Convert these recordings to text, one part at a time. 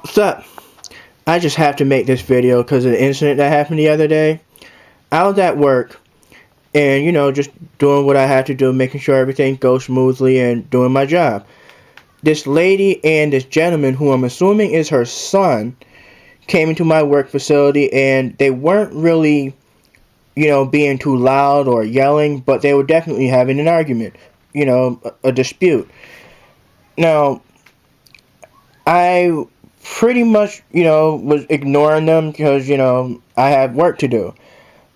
So, I just have to make this video because of the incident that happened the other day. I was at work and, just doing what I had to do, making sure everything goes smoothly and doing my job. This lady and this gentleman, who I'm assuming is her son, came into my work facility and they weren't really, being too loud or yelling, but they were definitely having an argument, a dispute. Now, I pretty much, was ignoring them because, I had work to do.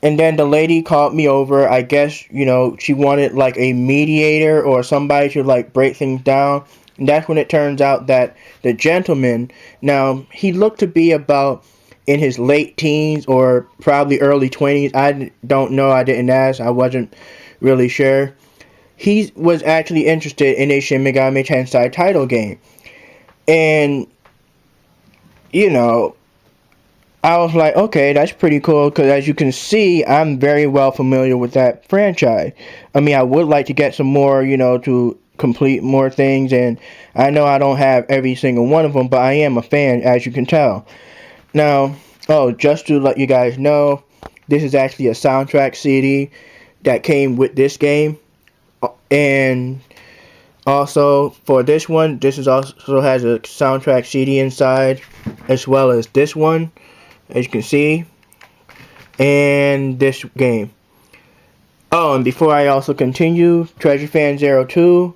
And then the lady called me over. I guess, she wanted like a mediator or somebody to like break things down. And that's when it turns out that the gentleman, now he looked to be about in his late teens or probably early 20s. I don't know. I didn't ask. I wasn't really sure. He was actually interested in a Shin Megami Tensei title game. And, you know, I was like, okay, that's pretty cool, because as you can see, I'm very well familiar with that franchise. I mean, I would like to get some more, to complete more things, and I know I don't have every single one of them, but I am a fan, as you can tell. Now, just to let you guys know, this is actually a soundtrack CD that came with this game, and also for this one, this is also has a soundtrack CD inside, as well as this one, as you can see, and this game. Oh, and before I also continue, TreasureFan02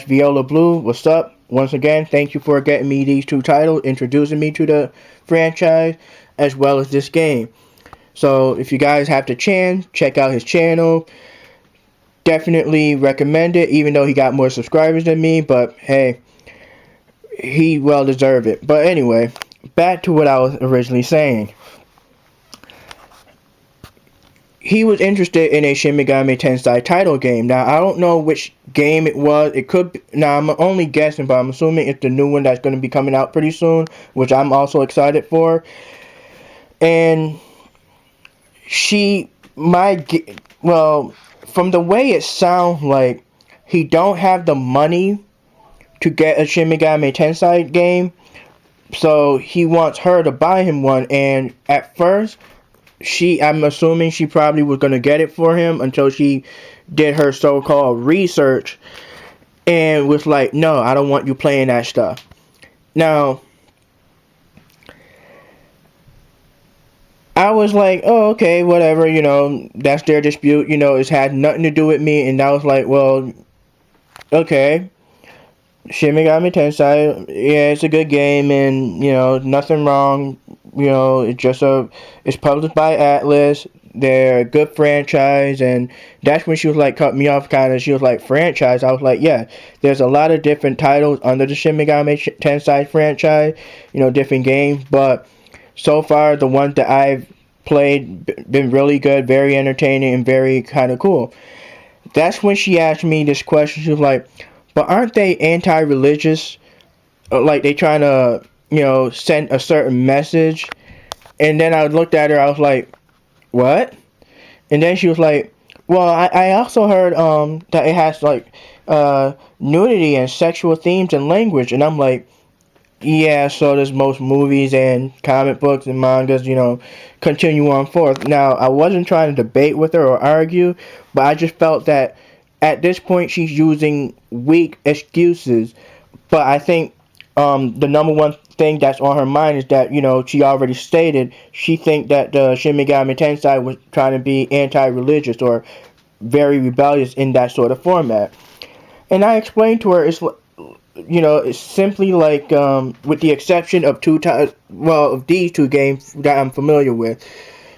/ Viola Blue, what's up? Once again, thank you for getting me these two titles, introducing me to the franchise, as well as this game. So, if you guys have the chance, check out his channel. Definitely recommend it, even though he got more subscribers than me, but hey, he well deserved it. But anyway, back to what I was originally saying. He was interested in a Shin Megami Tensei title game. Now, I don't know which game it was. It could be, now I'm only guessing, but I'm assuming it's the new one that's going to be coming out pretty soon, which I'm also excited for. And well, from the way it sounds like, he don't have the money to get a Shin Megami Tensei game, so he wants her to buy him one. And at first, I'm assuming she probably was going to get it for him until she did her so-called research and was like, no, I don't want you playing that stuff. Now, I was like, oh, okay, whatever, that's their dispute, it's had nothing to do with me. And I was like, well, okay, Shin Megami Tensei, yeah, it's a good game, and, nothing wrong, it's published by Atlas, they're a good franchise. And that's when she was like, cut me off, kind of, she was like, franchise? I was like, yeah, there's a lot of different titles under the Shin Megami Tensei franchise, different games, but so far, the ones that I've played been really good, very entertaining, and very kind of cool. That's when she asked me this question. She was like, but aren't they anti-religious? Like, they trying to, send a certain message? And then I looked at her, I was like, what? And then she was like, well, I also heard that it has, like, nudity and sexual themes and language. And I'm like, yeah, so does most movies and comic books and mangas, continue on forth. Now, I wasn't trying to debate with her or argue, but I just felt that at this point she's using weak excuses. But I think the number one thing that's on her mind is that, she already stated she think that the Shin Megami Tensei was trying to be anti-religious or very rebellious in that sort of format. And I explained to her, it's simply like, with the exception of of these two games that I'm familiar with,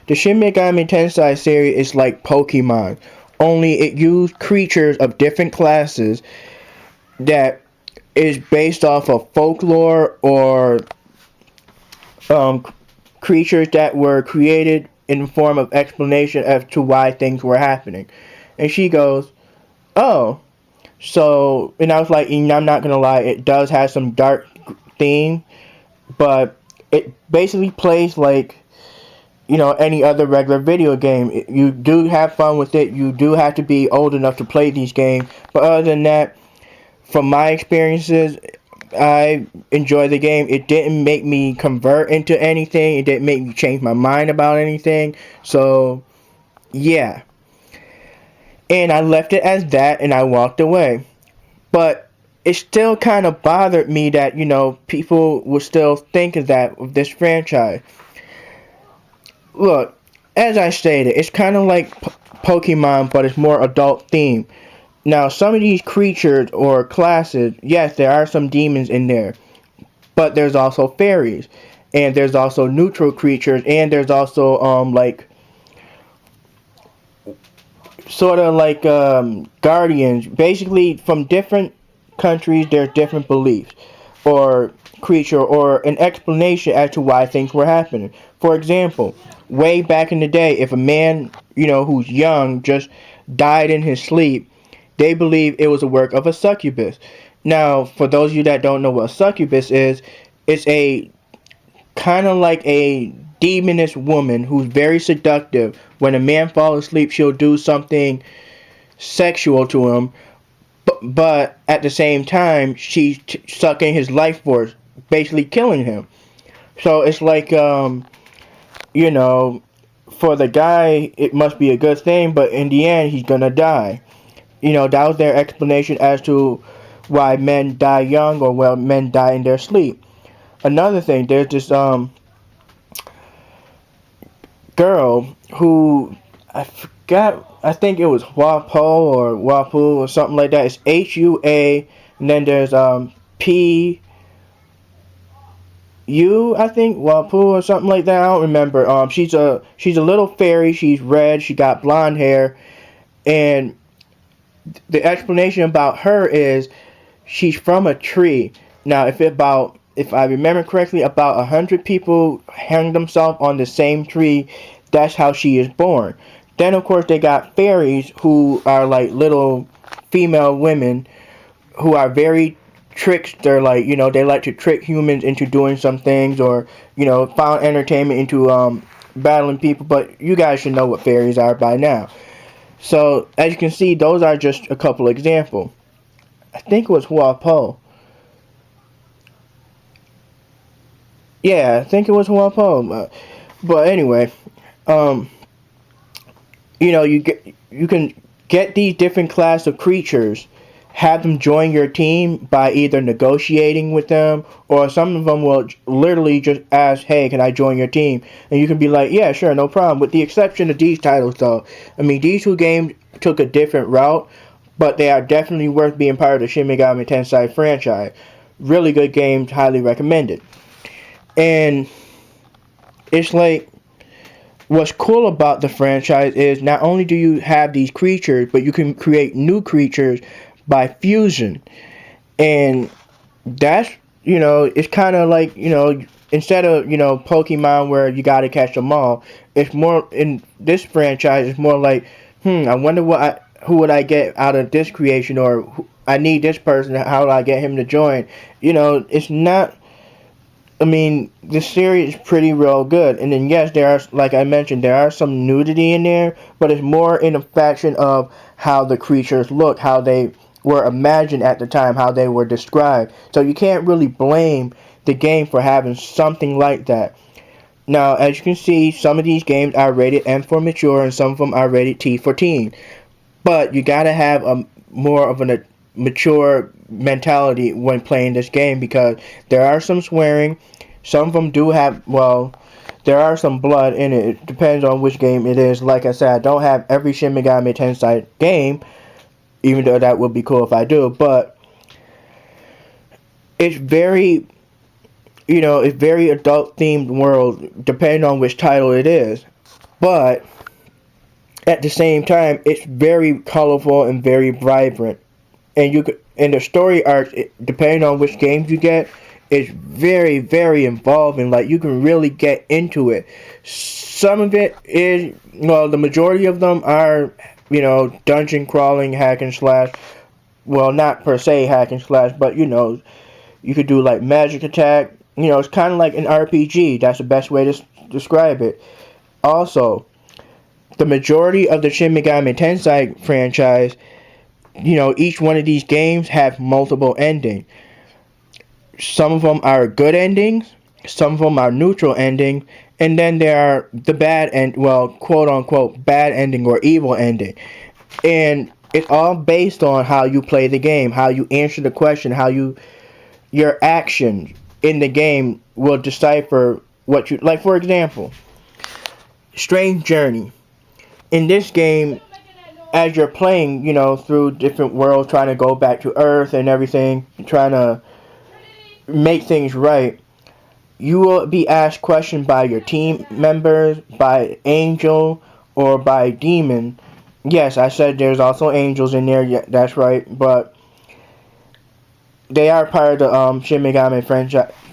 the Shin Megami Tensei series is like Pokemon, only it used creatures of different classes that is based off of folklore or creatures that were created in the form of explanation as to why things were happening. And she goes, oh, so, and I was like, I'm not gonna lie, it does have some dark theme, but it basically plays like, any other regular video game. You do have fun with it. You do have to be old enough to play these games. But other than that, from my experiences, I enjoy the game. It didn't make me convert into anything. It didn't make me change my mind about anything. So, yeah. And I left it as that and I walked away. But it still kind of bothered me that, people would still think of that with this franchise. Look, as I stated, it's kind of like Pokemon, but it's more adult themed. Now, some of these creatures or classes, yes, there are some demons in there, but there's also fairies, and there's also neutral creatures, and there's also like sort of like guardians. Basically, from different countries, there's different beliefs or creature or an explanation as to why things were happening. For example, way back in the day, if a man, who's young, just died in his sleep, they believe it was a work of a succubus. Now, for those of you that don't know what a succubus is, it's a kind of like a demoness woman who's very seductive. When a man falls asleep, she'll do something sexual to him, but at the same time, she's sucking his life force, basically killing him. So it's like, you know, for the guy, it must be a good thing, but in the end, he's gonna die. That was their explanation as to why men die young or why men die in their sleep. Another thing, there's this girl who I forgot. I think it was Hua Po or Hua Po or something like that. It's Hua, and then there's Pu. I think Hua Po or something like that. I don't remember. She's a little fairy. She's red. She got blonde hair, and the explanation about her is she's from a tree. Now, if I remember correctly, about 100 people hang themselves on the same tree. That's how she is born. Then, of course, they got fairies who are like little female women who are very trickster. Like, they like to trick humans into doing some things, or found entertainment into battling people. But you guys should know what fairies are by now. So, as you can see, those are just a couple examples. I think it was Hua Po. Yeah, I think it was Hua Po. But anyway, um, you can get these different class of creatures, have them join your team by either negotiating with them, or some of them will literally just ask, "Hey, can I join your team?" And you can be like, "Yeah, sure, no problem." With the exception of these titles, though, I mean, these two games took a different route, but they are definitely worth being part of the Shin Megami Tensei franchise. Really good games, highly recommended. And it's like, what's cool about the franchise is not only do you have these creatures, but you can create new creatures by fusion. And that's, it's kind of like, instead of, Pokemon where you got to catch them all, it's more, in this franchise, it's more like, I wonder who would I get out of this creation, or I need this person, how do I get him to join? It's not, I mean, the series is pretty real good. And then, yes, there are, like I mentioned, there are some nudity in there, but it's more in a faction of how the creatures look, how they were imagined at the time, how they were described. So you can't really blame the game for having something like that. Now, as you can see, some of these games are rated M for mature, and some of them are rated T for teen. But you gotta have a more of a mature mentality when playing this game, because there are some swearing. Some of them do have, well, there are some blood in it. It depends on which game it is. Like I said, I don't have every Shin Megami Tensei game, even though that would be cool if I do. But it's very, it's very adult themed world, depending on which title it is. But at the same time, it's very colorful and very vibrant. And the story arc, depending on which games you get, is very, very involving. Like, you can really get into it. Some of it is, well, the majority of them are, dungeon crawling, hack and slash. Well, not per se hack and slash, but you could do like magic attack. It's kind of like an RPG. That's the best way to describe it. Also, the majority of the Shin Megami Tensei franchise, each one of these games have multiple endings. Some of them are good endings, some of them are neutral ending, and then there are the bad end, well, quote unquote bad ending or evil ending. And it's all based on how you play the game, how you answer the question, how your action in the game will decipher what you like. For example, Strange Journey. In this game, as you're playing, through different worlds, trying to go back to Earth and everything, trying to make things right, you will be asked questions by your team members, by angel, or by demon. Yes, I said there's also angels in there. Yeah, that's right, but they are part of the Shin Megami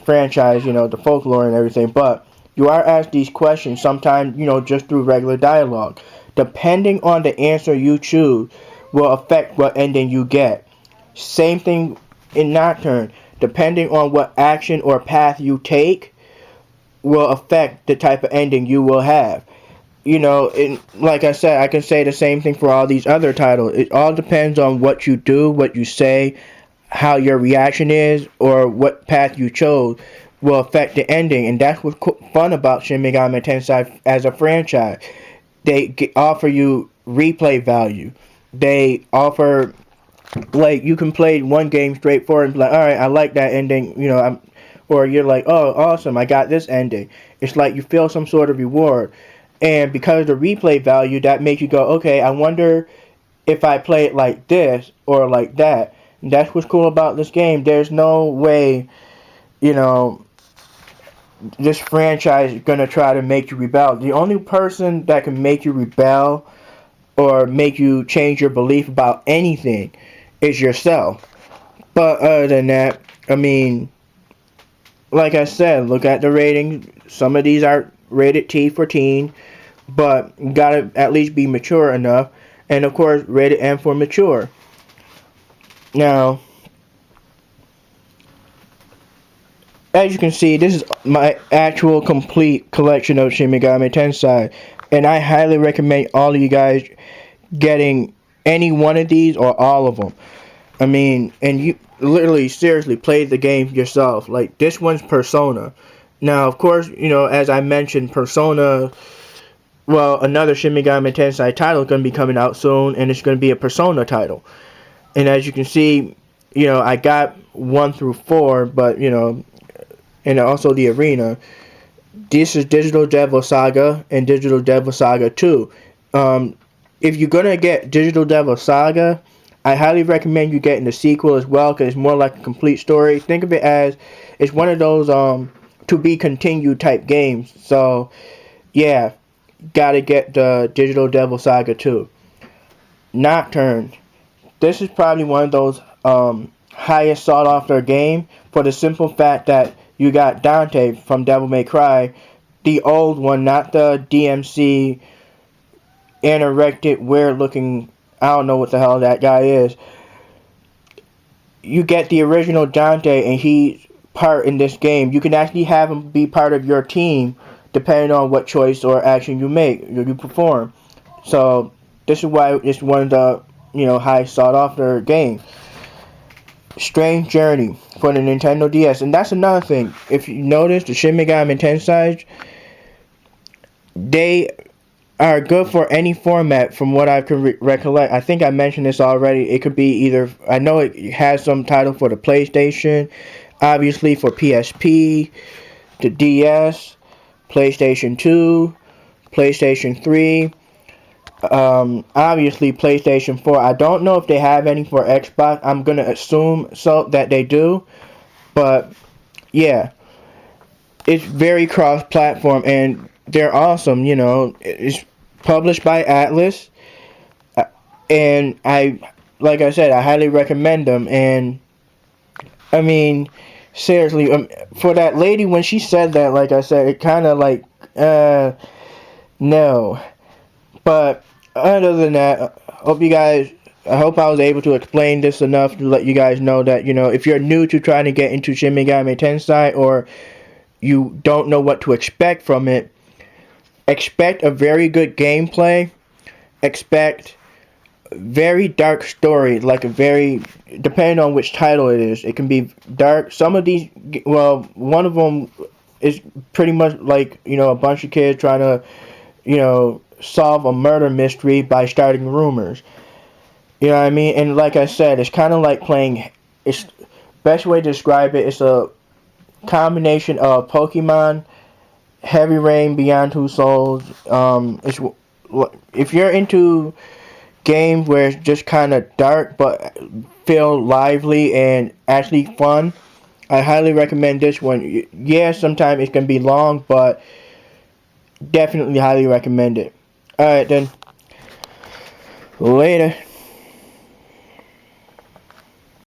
franchise, the folklore and everything. But you are asked these questions sometimes, just through regular dialogue. Depending on the answer you choose, will affect what ending you get. Same thing in Nocturne. Depending on what action or path you take, will affect the type of ending you will have. And like I said, I can say the same thing for all these other titles. It all depends on what you do, what you say, how your reaction is, or what path you chose will affect the ending. And that's what's fun about Shin Megami Tensei as a franchise. They offer you replay value. They offer, like, you can play one game straightforward and be like, all right, I like that ending, or you're like, oh, awesome, I got this ending. It's like you feel some sort of reward. And because of the replay value, that makes you go, okay, I wonder if I play it like this or like that. And that's what's cool about this game. There's no way, this franchise is going to try to make you rebel. The only person that can make you rebel or make you change your belief about anything is yourself. But other than that, I mean, like I said, look at the ratings. Some of these are rated T for teen, but you gotta at least be mature enough. And of course, rated M for mature. Now, as you can see, this is my actual complete collection of Shin Megami Tensei, and I highly recommend all of you guys getting any one of these or all of them. I mean, and you literally, seriously, play the game yourself. Like, this one's Persona. Now, of course, as I mentioned, Persona, well, another Shin Megami Tensei title is going to be coming out soon, and it's going to be a Persona title. And as you can see, I got 1 through 4, but, and also the arena. This is Digital Devil Saga and Digital Devil Saga 2. If you're going to get Digital Devil Saga, I highly recommend you getting the sequel as well, because it's more like a complete story. Think of it as, it's one of those to be continued type games. So, yeah, gotta get the Digital Devil Saga 2. Nocturne. This is probably one of those highest sought after game, for the simple fact that you got Dante from Devil May Cry, the old one, not the DMC anorectic, weird looking, I don't know what the hell that guy is. You get the original Dante, and he's part in this game. You can actually have him be part of your team, depending on what choice or action you make, you perform. So this is why it's one of the high sought after games. Strange Journey for the Nintendo DS, and that's another thing. If you notice, the Shin Megami Tensei, they are good for any format from what I can recollect. I think I mentioned this already. It could be either, I know it has some title for the PlayStation, obviously for PSP, the DS, PlayStation 2, PlayStation 3, obviously PlayStation 4. I don't know if they have any for Xbox. I'm going to assume so that they do. But, yeah. It's very cross-platform, and they're awesome, It's published by Atlas, and like I said, I highly recommend them. And I mean, seriously, for that lady, when she said that, like I said, it kind of like, no. But other than that, I hope I was able to explain this enough to let you guys know that, if you're new to trying to get into Shin Megami Tensei, or you don't know what to expect from it, expect a very good gameplay, expect very dark story, like a very, depending on which title it is, it can be dark. Some of these, well, one of them is pretty much like, a bunch of kids trying to, solve a murder mystery by starting rumors. You know what I mean? And like I said, it's kind of like playing. It's best way to describe it. It's a combination of Pokemon, Heavy Rain, Beyond Two Souls. It's if you're into games where it's just kind of dark but feel lively and actually fun, I highly recommend this one. Yeah, sometimes it can be long, but definitely highly recommend it. Alright then. Later.